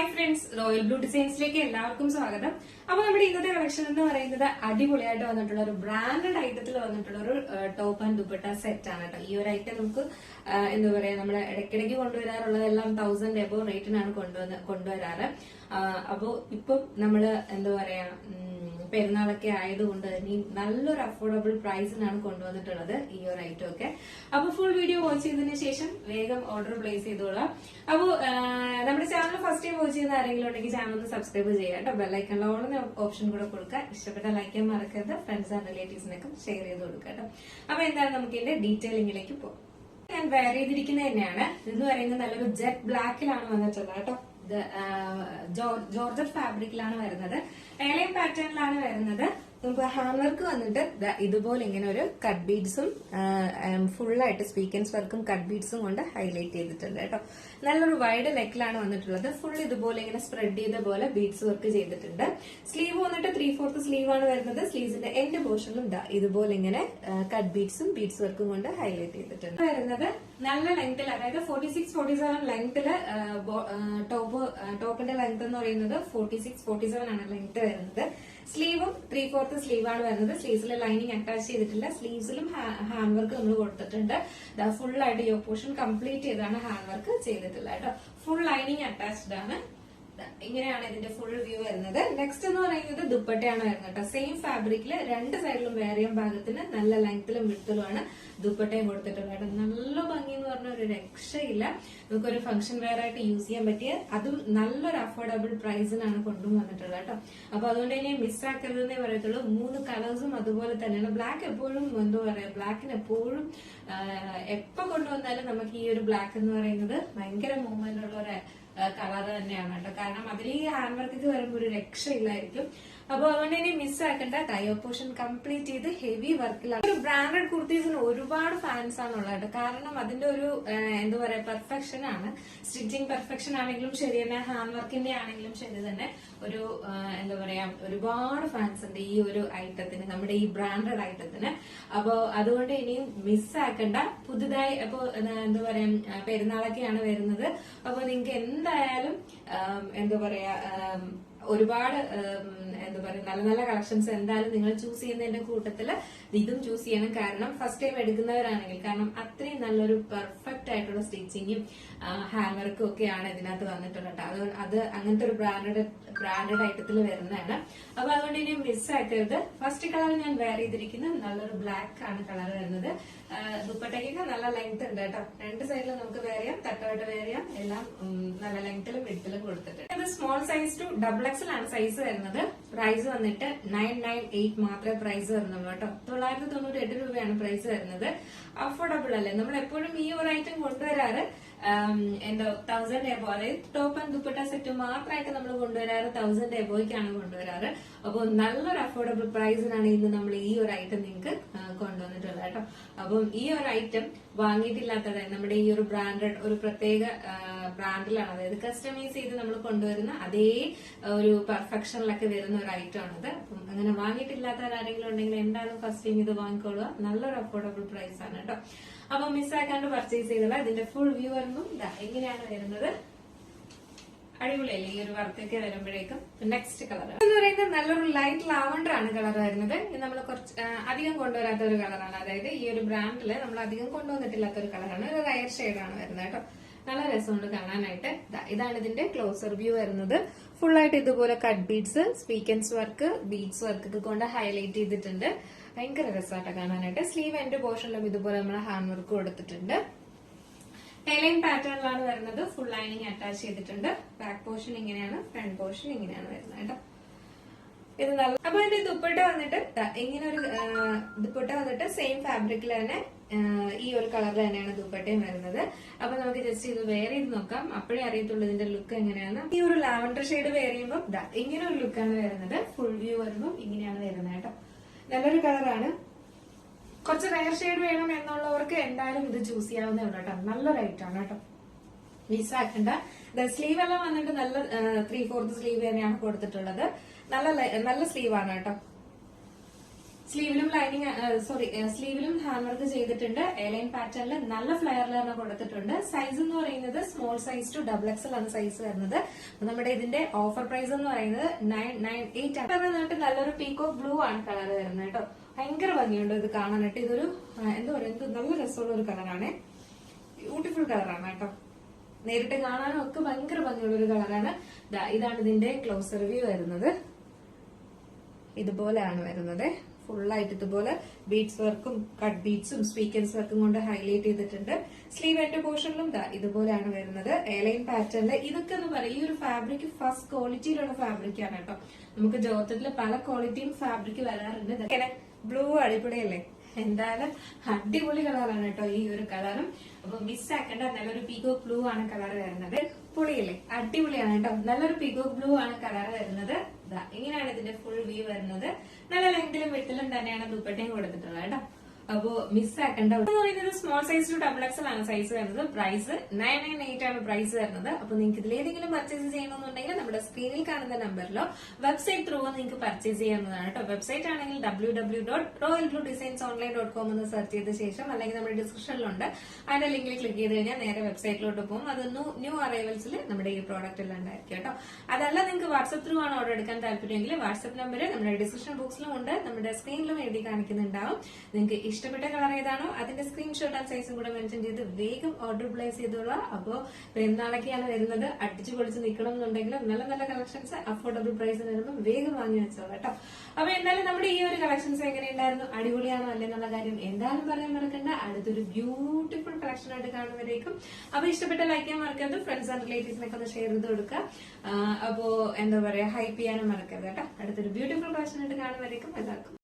Hi friends, royal blue ഡിസൈൻസിലേക്ക് എല്ലാവർക്കും സ്വാഗതം. അപ്പൊ നമ്മുടെ ഇന്നത്തെ കളക്ഷൻ എന്ന് പറയുന്നത് അടിപൊളിയായിട്ട് വന്നിട്ടുള്ള ഒരു ബ്രാൻഡഡ് ഐറ്റത്തിൽ വന്നിട്ടുള്ള ഒരു ടോപ്പ് ആൻഡ് ദുപ്പട്ട സെറ്റ് ആണ് കേട്ടോ. ഈ ഒരു ഐറ്റം നമുക്ക് എന്താ പറയാ, നമ്മുടെ ഇടയ്ക്കിടയ്ക്ക് കൊണ്ടുവരാറുള്ളതെല്ലാം 1000 എബോ റേറ്റിനാണ് കൊണ്ടുവരാറ്. അപ്പോ ഇപ്പം നമ്മള് എന്താ പറയാ, പെരുന്നാളൊക്കെ ആയതുകൊണ്ട് തന്നെ നല്ലൊരു അഫോർഡബിൾ പ്രൈസിനാണ് കൊണ്ടുവന്നിട്ടുള്ളത് ഈ ഒരു ഐറ്റം ഒക്കെ. അപ്പൊ ഫുൾ വീഡിയോ വാച്ച് ചെയ്തതിനു ശേഷം വേഗം ഓർഡർ പ്ലേസ് ചെയ്തോളാം. അപ്പൊ നമ്മുടെ ചാനൽ ഫസ്റ്റ് ടൈം വാച്ച് ചെയ്യുന്ന ആരെങ്കിലും ഉണ്ടെങ്കിൽ ചാനൽ ഒന്ന് സബ്സ്ക്രൈബ് ചെയ്യാം കേട്ടോ. ബെല്ലൈക്കണിൽ ഓൺ ഓപ്ഷൻ കൂടെ കൊടുക്കുക. ഇഷ്ടപ്പെട്ട ലൈക്ക് ചെയ്യാൻ മറക്കരുത്. ഫ്രണ്ട്സ് ആൻഡ് റിലേറ്റീവ്സിനൊക്കെ ഷെയർ ചെയ്ത് കൊടുക്കുക കേട്ടോ. അപ്പൊ എന്താണ്, നമുക്ക് ഇതിന്റെ ഡീറ്റെയിലിംഗിലേക്ക് പോകും. ഞാൻ വെയർ ചെയ്തിരിക്കുന്നത് തന്നെയാണ്. ഇതെന്ന് പറയുന്നത് നല്ലൊരു ജെറ്റ് ബ്ലാക്കിലാണ് വന്നിട്ടുള്ളത് കേട്ടോ. ഇത് ജോർജറ്റ് ഫാബ്രിക്കിലാണ് വരുന്നത്. ഏലൈൻ പാറ്റേണിലാണ് വരുന്നത്. നമുക്ക് ഹാൻഡ് വർക്ക് വന്നിട്ട് ഇതുപോലെ ഇങ്ങനെ ഒരു കട്ട് ബീഡ്സും ഫുള്ളായിട്ട് സ്വീക്കൻസ് വർക്കും കട്ട് ബീഡ്സും കൊണ്ട് ഹൈലൈറ്റ് ചെയ്തിട്ടുണ്ട് കേട്ടോ. നല്ലൊരു വൈഡ് നെക്കിലാണ് വന്നിട്ടുള്ളത്. ഫുൾ ഇതുപോലെ ഇങ്ങനെ സ്പ്രെഡ് ചെയ്ത പോലെ ബീഡ്സ് വർക്ക് ചെയ്തിട്ടുണ്ട്. സ്ലീവ് വന്നിട്ട് 3/4 സ്ലീവ് ആണ് വരുന്നത്. സ്ലീവ്സിന്റെ എൻഡ് പോർഷനിലും ഇതുപോലെ ഇങ്ങനെ കട്ട് ബീഡ്സും ബീഡ്സ് വർക്കും കൊണ്ട് ഹൈലൈറ്റ് ചെയ്തിട്ടുണ്ട്. വരുന്നത് നല്ല ലെങ്ത്തിൽ, അതായത് 46-47 ലെങ്ത്തില് ടോപ്പിന്റെ ലെങ്ത് എന്ന് പറയുന്നത് 46-47 ആണ് ലെങ്ത് വരുന്നത്. സ്ലീവും 3/4 സ്ലീവ് ആണ് വരുന്നത്. സ്ലീവ്സിൽ ലൈനിങ് അറ്റാച്ച് ചെയ്തിട്ടില്ല. സ്ലീവ്സിലും ഹാൻഡ് വർക്ക് നമ്മൾ കൊടുത്തിട്ടുണ്ട്. ഫുൾ ആയിട്ട് യോ പോർഷൻ കംപ്ലീറ്റ് ചെയ്താണ് ഹാൻഡ് വർക്ക് ചെയ്തിട്ടുള്ളത് കേട്ടോ. ഫുൾ ലൈനിങ് അറ്റാച്ച്ഡ് ആണ്. ഇങ്ങനെയാണ് ഇതിന്റെ ഫുൾ വ്യൂ വരുന്നത്. നെക്സ്റ്റ് എന്ന് പറയുന്നത് ദുപ്പട്ടയാണ് വരുന്നത് കേട്ടോ. സെയിം ഫാബ്രിക്കില് രണ്ട് സൈഡിലും വേറെ ഭാഗത്തിന് നല്ല ലെങ്ത്തിലും വിഡ്ത്തിലുമാണ് ദുപ്പട്ടയും കൊടുത്തിട്ടുള്ളത്. നല്ല ഭംഗി എന്ന് പറഞ്ഞ ഒരു രക്ഷയില്ല. നമുക്കൊരു ഫംഗ്ഷൻ വെയർ ആയിട്ട് യൂസ് ചെയ്യാൻ പറ്റിയ, അതും നല്ലൊരു അഫോർഡബിൾ പ്രൈസിനാണ് കൊണ്ടുവന്നിട്ടുള്ളത് കേട്ടോ. അപ്പൊ അതുകൊണ്ട് ഇനി മിസ്സാക്കരുതെന്നേ പറയത്തുള്ളൂ. 3 കളേഴ്സും അതുപോലെ തന്നെയാണ്. ബ്ലാക്ക് എപ്പോഴും എന്താ പറയാ, ബ്ലാക്കിന് എപ്പോഴും എപ്പോ കൊണ്ടുവന്നാലും നമുക്ക് ഈ ഒരു ബ്ലാക്ക് എന്ന് പറയുന്നത് ഭയങ്കര മൂവ്മെന്റ് ഉള്ള ഒരു കളർ തന്നെയാണ് കേട്ടോ. കാരണം അതിൽ ഈ ഹാൻഡ് വർക്ക് വരുമ്പോൾ ഒരു രക്ഷയില്ലായിരിക്കും. അപ്പൊ അതുകൊണ്ട് ഇനി മിസ്സാക്കേണ്ട. ടയോ പോർഷൻ കംപ്ലീറ്റ് ചെയ്ത് ഹെവി വർക്കിലാണ്. ഒരു ബ്രാൻഡഡ് കുർത്തീസിന് ഒരുപാട് ഫാൻസ് ആണ് ഉള്ളത് കേട്ടോ. കാരണം അതിന്റെ ഒരു എന്താ പറയാ, പെർഫെക്ഷൻ ആണ്. സ്റ്റിച്ചിങ് പെർഫെക്ഷൻ ആണെങ്കിലും ശരി തന്നെ, ഹാൻഡ് വർക്കിന്റെ ആണെങ്കിലും ശരി തന്നെ, ഒരു എന്താ പറയാ, ഒരുപാട് ഫാൻസ് ഉണ്ട് ഈ ഒരു ഐറ്റത്തിന്, നമ്മുടെ ഈ ബ്രാൻഡഡ് ഐറ്റത്തിന്. അപ്പോ അതുകൊണ്ട് ഇനിയും മിസ്സാക്കേണ്ട. പുതുതായി അപ്പോ എന്താ പറയാ, പെരുന്നാളൊക്കെയാണ് വരുന്നത്. അപ്പൊ നിങ്ങൾക്ക് എന്തായാലും എന്താ പറയാ, ഒരുപാട് എന്താ പറയുക, നല്ല നല്ല കളക്ഷൻസ് എന്തായാലും നിങ്ങൾ ചൂസ് ചെയ്യുന്നതിന്റെ കൂട്ടത്തില് ഇതും ചൂസ് ചെയ്യണം. കാരണം ഫസ്റ്റ് ടൈം എടുക്കുന്നവരാണെങ്കിൽ, കാരണം അത്രയും നല്ലൊരു പെർഫെക്റ്റ് ആയിട്ടുള്ള സ്റ്റിച്ചിങ്ങും ഹാൻഡ് വർക്കും ഒക്കെയാണ് ഇതിനകത്ത് വന്നിട്ടുള്ളത്. അത് അങ്ങനത്തെ ഒരു ബ്രാൻഡഡ് ഐറ്റത്തിൽ വരുന്നതാണ്. അപ്പൊ അതുകൊണ്ട് ഇനി മിസ്സാക്കരുത്. ഫസ്റ്റ് കളർ ഞാൻ വെയർ ചെയ്തിരിക്കുന്നത് നല്ലൊരു ബ്ലാക്ക് ആണ് കളർ വരുന്നത്. ദുപ്പട്ടയ്ക്കൊക്കെ നല്ല ലെങ്ത് ഉണ്ട് കേട്ടോ. രണ്ട് സൈഡിലും നമുക്ക് വെയർ ചെയ്യാം, തട്ടമായിട്ട് വെയർ ചെയ്യാം. എല്ലാം നല്ല ലെങ്ത്തിലും വിഡ്ത്തിലും കൊടുത്തിട്ടുണ്ട്. ഇത് സ്മോൾ സൈസ് ടു XXL ആണ് സൈസ് വരുന്നത്. പ്രൈസ് വന്നിട്ട് 998 മാത്രമേ പ്രൈസ് വരുന്നുള്ളൂ കേട്ടോ. 998 രൂപയാണ് പ്രൈസ് വരുന്നത്. അഫോർഡബിൾ അല്ലേ. നമ്മൾ എപ്പോഴും ഈ ഒരു ഐറ്റം കൊണ്ടുവരാറ് എന്താ 1000 എബോ, അതായത് ടോപ്പ് ആൻഡ് ദുപ്പട്ട സെറ്റ് മാത്രമായിട്ട് നമ്മൾ കൊണ്ടുവരാറ് 1000 എബോയ്ക്കാണ് കൊണ്ടുവരാറ്. അപ്പോൾ നല്ലൊരു അഫോർഡബിൾ പ്രൈസിനാണ് ഇന്ന് നമ്മൾ ഈ ഒരു ഐറ്റം നിങ്ങൾക്ക് കൊണ്ടുവന്നിട്ടുള്ളത് കേട്ടോ. അപ്പം ഈ ഒരു ഐറ്റം വാങ്ങിയിട്ടില്ലാത്തത് നമ്മുടെ ഈ ഒരു ബ്രാൻഡഡ്, ഒരു പ്രത്യേക ബ്രാൻഡിലാണ്, അതായത് കസ്റ്റമൈസ് ചെയ്ത് നമ്മൾ കൊണ്ടുവരുന്ന അതേ ഒരു പെർഫെക്ഷനിലൊക്കെ വരുന്ന ഒരു ഐറ്റം ആണത്. അപ്പം അങ്ങനെ വാങ്ങിയിട്ടില്ലാത്തവരാരെങ്കിലും ഉണ്ടെങ്കിൽ എന്തായാലും ഫസ്റ്റ് ടൈം ഇത് വാങ്ങിക്കൊള്ളുക. നല്ലൊരു അഫോർഡബിൾ പ്രൈസ് ആണ് കേട്ടോ. അപ്പൊ മിസ്സാക്കാണ്ട് പർച്ചേസ് ചെയ്തത്. ഇതിന്റെ ഫുൾ വ്യൂ വരുന്നു എങ്ങനെയാണ് വരുന്നത്. അടിപൊളിയല്ലേ ഈ ഒരു വർക്കൊക്കെ വരുമ്പോഴേക്കും. നെക്സ്റ്റ് കളർ എന്ന് പറയുന്നത് നല്ലൊരു ലൈറ്റ് ലാവണ്ടർ ആണ് കളർ വരുന്നത്. ഇത് നമ്മൾ കുറച്ച് അധികം കൊണ്ടുവരാത്ത ഒരു കളറാണ്. അതായത് ഈ ഒരു ബ്രാൻഡില് നമ്മൾ അധികം കൊണ്ടുവന്നിട്ടില്ലാത്ത ഒരു കളറാണ്. ഒരു റയർ ഷെയ്ഡാണ് വരുന്നത് കേട്ടോ. നല്ല രസമുണ്ട് കാണാനായിട്ട്. ഇതാണ് ഇതിന്റെ ക്ലോസർ വ്യൂ വരുന്നത്. ഫുൾ ആയിട്ട് ഇതുപോലെ cut beads, sequins work, beads work ഒക്കെ കൊണ്ട് ഹൈലൈറ്റ് ചെയ്തിട്ടുണ്ട്. ഭയങ്കര രസമായിട്ട് കാണാനായിട്ട്. സ്ലീവ് എൻഡ് പോർഷനിലും ഇതുപോലെ നമ്മൾ ഹാൻഡ് വർക്ക് കൊടുത്തിട്ടുണ്ട്. എലൈൻ പാറ്റേണിലാണ് വരുന്നത്. ഫുൾ ലൈനിങ് അറ്റാച്ച് ചെയ്തിട്ടുണ്ട്. ബാക്ക് പോർഷൻ ഇങ്ങനെയാണ്, ഫ്രണ്ട് പോർഷൻ ഇങ്ങനെയാണ് വരുന്നത് കേട്ടോ. ഇത് നല്ല. അപ്പൊ ഇതിന്റെ ദുപ്പട്ട വന്നിട്ട് ഇങ്ങനെ ഒരു ദുപ്പട്ട വന്നിട്ട് സെയിം ഫാബ്രിക്കിൽ തന്നെ ഈ ഒരു കളറിൽ തന്നെയാണ് ദുപ്പട്ടയും വരുന്നത്. അപ്പൊ നമുക്ക് ജസ്റ്റ് ഇത് വെയർ ചെയ്ത് നോക്കാം. അപ്പോഴേ അറിയത്തുള്ളൂ ഇതിന്റെ ലുക്ക് എങ്ങനെയാണ്. ഈ ഒരു ലാവണ്ടർ ഷെയ്ഡ് വെയർ ചെയ്യുമ്പോൾ ഇങ്ങനെ ഒരു ലുക്കാണ് വരുന്നത്. ഫുൾ വ്യൂ വരുമ്പോൾ ഇങ്ങനെയാണ് വരുന്നത് കേട്ടോ. നല്ലൊരു കളറാണ്. കുറച്ച് റയർ ഷെയ്ഡ് വേണം എന്നുള്ളവർക്ക് എന്തായാലും ഇത് ചൂസ് ചെയ്യാവുന്നേ ഉള്ളൂ കേട്ടോ. നല്ലൊരു ഐറ്റം ആണ് കേട്ടോ. മിസ്സാക്കണ്ട. സ്ലീവ് എല്ലാം വന്നിട്ട് നല്ല 3/4 സ്ലീവ് തന്നെയാണ് കൊടുത്തിട്ടുള്ളത്. നല്ല സ്ലീവ് ആണ് കേട്ടോ. സ്ലീവിലും ലൈനിങ് സ്ലീവിലും ഹാൻഡ് വർക്ക് ചെയ്തിട്ടുണ്ട്. എലൈൻ പാറ്റേണിൽ നല്ല ഫ്ലെയറിൽ തന്നെ കൊടുത്തിട്ടുണ്ട്. സൈസ് എന്ന് പറയുന്നത് സ്മോൾ സൈസ് ടു XXL ആണ് സൈസ് വരുന്നത്. നമ്മുടെ ഇതിന്റെ ഓഫർ പ്രൈസ് എന്ന് പറയുന്നത് 998 നല്ലൊരു പീക്കോ ബ്ലൂ ആണ് കളർ വരുന്നത് കേട്ടോ. ഭയങ്കര ഭംഗിയുണ്ട് ഇത് കാണാനായിട്ട്. ഇതൊരു എന്താ പറയുക, നല്ല രസമുള്ള ഒരു കളറാണ്. ബ്യൂട്ടിഫുൾ കളറാണ് കേട്ടോ. നേരിട്ട് കാണാനും ഒക്കെ ഭയങ്കര ഭംഗിയുള്ള ഒരു കളറാണ്. ഇതാണ് ഇതിന്റെ ക്ലോസർ വ്യൂ വരുന്നത്. ഇതുപോലെയാണ് വരുന്നത്. ഫുള്ളായിട്ട് ഇതുപോലെ ബീഡ്സ് വർക്കും കട്ട് ബീഡ്സും സ്വീക്വൻസ് വർക്കും കൊണ്ട് ഹൈലൈറ്റ് ചെയ്തിട്ടുണ്ട്. സ്ലീവ് എൻഡ് പോർഷനിലും ഇതുപോലെയാണ് വരുന്നത്. എലൈൻ പാറ്റേണില് ഇതൊക്കെ എന്ന് പറയും, ഈ ഒരു ഫാബ്രിക് ഫസ്റ്റ് ക്വാളിറ്റിയിലുള്ള ഫാബ്രിക് ആണ് കേട്ടോ. നമുക്ക് ജോർജറ്റിൽ പല ക്വാളിറ്റിയും ഫാബ്രിക് വരാറുണ്ട്. ഇതൊക്കെ ബ്ലൂ അടിപൊളിയല്ലേ, എന്തായാലും അടിപൊളി കളറാണ് കേട്ടോ ഈ ഒരു കളറും. അപ്പൊ മിസ്സാക്കേണ്ട, നല്ലൊരു പീകോക്ക് ബ്ലൂ ആണ് കളർ വരുന്നത്. പൊളിയല്ലേ, അടിപൊളിയാണ് കേട്ടോ. നല്ലൊരു പീകോക്ക് ബ്ലൂ ആണ് കളർ വരുന്നത്. ഇങ്ങനെയാണ് ഇതിന്റെ ഫുൾ വ്യൂ വരുന്നത്. നല്ല ലെങ്തിലും വിട്ടിലും തന്നെയാണ് ദുപ്പട്ടയും കൊടുത്തിട്ടുള്ളത് കേട്ടോ. അപ്പോ മിസ്സാക്കേണ്ട. സ്മോൾ സൈസ് ടു XXL ആണ് സൈസ് വരുന്നത്. പ്രൈസ് 998 ആണ് പ്രൈസ് വരുന്നത്. അപ്പൊ നിങ്ങൾക്ക് ഇതിൽ ഏതെങ്കിലും പർച്ചേസ് ചെയ്യണമെന്നുണ്ടെങ്കിൽ നമ്മുടെ സ്ക്രീനിൽ കാണുന്ന നമ്പറിലോ വെബ്സൈറ്റ് ത്രൂ നിങ്ങൾക്ക് പർച്ചേസ് ചെയ്യാവുന്നതാണ് കേട്ടോ. വെബ്സൈറ്റ് ആണെങ്കിൽ www.royalbluedesignsonline.com എന്ന് സെർച്ച് ചെയ്ത ശേഷം, അല്ലെങ്കിൽ നമ്മുടെ ഡിസ്ക്രിപ്ഷനിലുണ്ട്, അതിന്റെ ലിങ്കിൽ ക്ലിക്ക് ചെയ്ത് കഴിഞ്ഞാൽ നേരെ വെബ്സൈറ്റിലോട്ട് പോകും. അത് ന്യൂ അറൈവൽസിൽ നമ്മുടെ ഈ പ്രോഡക്റ്റ് എല്ലാം ഉണ്ടായിരിക്കും കേട്ടോ. അതല്ല നിങ്ങൾക്ക് വാട്സ്ആപ്പ് ത്രൂ ആണ് ഓർഡർ എടുക്കാൻ താല്പര്യമെങ്കിൽ വാട്സ്ആപ്പ് നമ്പർ നമ്മുടെ ഡിസ്ക്രിപ്ഷൻ ബോക്സിലും ഉണ്ട്, നമ്മുടെ സ്ക്രീനിലും എഴുതി കാണിക്കുന്നുണ്ടാവും. നിങ്ങൾക്ക് ഇഷ്ടപ്പെട്ട കളർ ഏതാണോ അതിന്റെ സ്ക്രീൻഷോട്ട് ആൻഡ് സൈസും കൂടെ മെൻഷൻ ചെയ്ത് വേഗം ഓർഡർ പ്ലേസ് ചെയ്തോളാം. അപ്പോ പെരുന്നാളൊക്കെയാണ് വരുന്നത്, അടിച്ചു പൊളിച്ച് നിൽക്കണം എന്നുണ്ടെങ്കിൽ നല്ല നല്ല കളക്ഷൻസ് അഫോർഡബിൾ പ്രൈസിന് വരുമ്പോൾ വേഗം വാങ്ങി വെച്ചോളാം കേട്ടോ. അപ്പൊ എന്തായാലും നമ്മുടെ ഈ ഒരു കളക്ഷൻസ് എങ്ങനെയുണ്ടായിരുന്നു, അടിപൊളിയാണോ അല്ലെന്നുള്ള കാര്യം എന്തായാലും പറയാൻ മറക്കണ്ട. അടുത്തൊരു ബ്യൂട്ടിഫുൾ കളക്ഷൻ ആയിട്ട് കാണുന്നവരേക്കും. അപ്പൊ ഇഷ്ടപ്പെട്ട ലൈക്ക് ചെയ്യാൻ മറക്കരുത്, ഫ്രണ്ട്സ് ആൻഡ് റിലേറ്റീവ്സിനൊക്കെ ഒന്ന് ഷെയർ ചെയ്ത് കൊടുക്കുക. അപ്പോ എന്താ പറയാ, ഹൈപ്പ് ചെയ്യാനും മറക്കരുത് കേട്ടോ. അടുത്തൊരു ബ്യൂട്ടിഫുൾ കളക്ഷൻ ആയിട്ട് കാണുന്നവരേക്കും എല്ലാവർക്കും